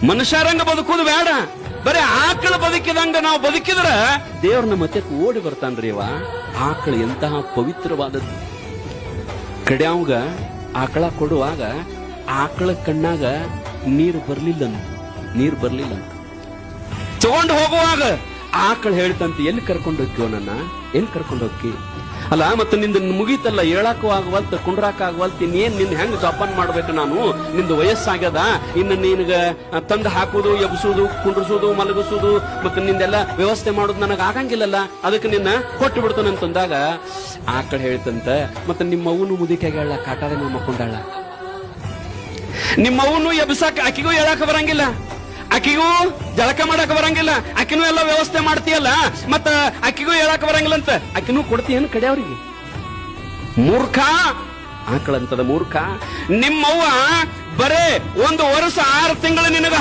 ಮನುಷ್ಯರಂಗ ಬದುಕುದು ಬೇಡ, ಬರೀ ಆಕಳ ಬದುಕಿದಂಗ ನಾವು ಬದುಕಿದ್ರ ದೇವ್ರನ್ನ ಮತ್ತೆ ಓಡಿ ಬರ್ತಾನ್ರಿ. ಅವ ಆಕಳ ಎಂತಹ ಪವಿತ್ರವಾದದ್ದು. ಕಡ್ಯಾವ್ಗ ಆಕಳ ಕೊಡುವಾಗ ಆಕಳ ಕಣ್ಣಾಗ ನೀರು ಬರ್ಲಿಲ್ಲ, ತಗೊಂಡು ಹೋಗುವಾಗ ಆಕಳ ಹೇಳ್ತಂತೆ, ಎಲ್ಲಿ ಕರ್ಕೊಂಡು ಹೋಗ್ಯೋ ನನ್ನ, ಎಲ್ಲಿ ಕರ್ಕೊಂಡು ಹೋಗಿ ಅಲ್ಲ. ಮತ್ತೆ ನಿಂದ ಮುಗೀತಲ್ಲ, ಹೇಳಕ್ಕೂ ಆಗವಲ್ತ, ಕುಂಡ್ರಾಕ ಆಗವಲ್ತ, ಇನ್ನೇನ್ ನಿನ್ ಹೆಂಗ್ ಜೋಪಾನ ಮಾಡ್ಬೇಕು ನಾನು, ನಿಂದು ವಯಸ್ಸಾಗ್ಯದ, ಇನ್ನು ನಿನ್ಗ ತಂದು ಹಾಕುದು, ಎಬ್ಸುದು, ಕುಂಡ್ರಿಸುದು, ಮಲಗಿಸುದು, ಮತ್ತೆ ನಿಂದೆಲ್ಲ ವ್ಯವಸ್ಥೆ ಮಾಡೋದು ನನಗ ಆಗಂಗಿಲ್ಲಲ್ಲ, ಅದಕ್ಕೆ ನಿನ್ನ ಕೊಟ್ಟು ಬಿಡ್ತಾನಂತಂದಾಗ ಆಕಳ ಹೇಳ್ತಂತ, ಮತ್ತೆ ನಿಮ್ಮವನು ಮುದಿಕಾಗ್ಯಾಳ, ಕಾಟಾದ ಮಕ್ಕೊಂಡಾಳ, ನಿಮ್ಮವನು ಎಬ್ಸಾಕ ಆಕಿಗೂ ಹೇಳಾಕ ಬರಂಗಿಲ್ಲ, ಆಕಿಗೂ ಜಳಕ ಮಾಡಕ್ ಬರಂಗಿಲ್ಲ, ಆಕಿನೂ ಎಲ್ಲ ವ್ಯವಸ್ಥೆ ಮಾಡ್ತೀಯಲ್ಲ, ಮತ್ತ ಆಕಿಗೂ ಹೇಳಕ್ ಬರಂಗಿಲ್ಲ ಅಂತ ಆಕಿನೂ ಕೊಡ್ತೀಯನ್ ಕಡೆಯವ್ರಿಗೆ. ಮೂರ್ಖ ಆಕಳಂತದ ಮೂರ್ಖ. ನಿಮ್ಮವ್ವ ಬರೇ 1 ವರ್ಷ 6 ತಿಂಗಳು ನಿನಗ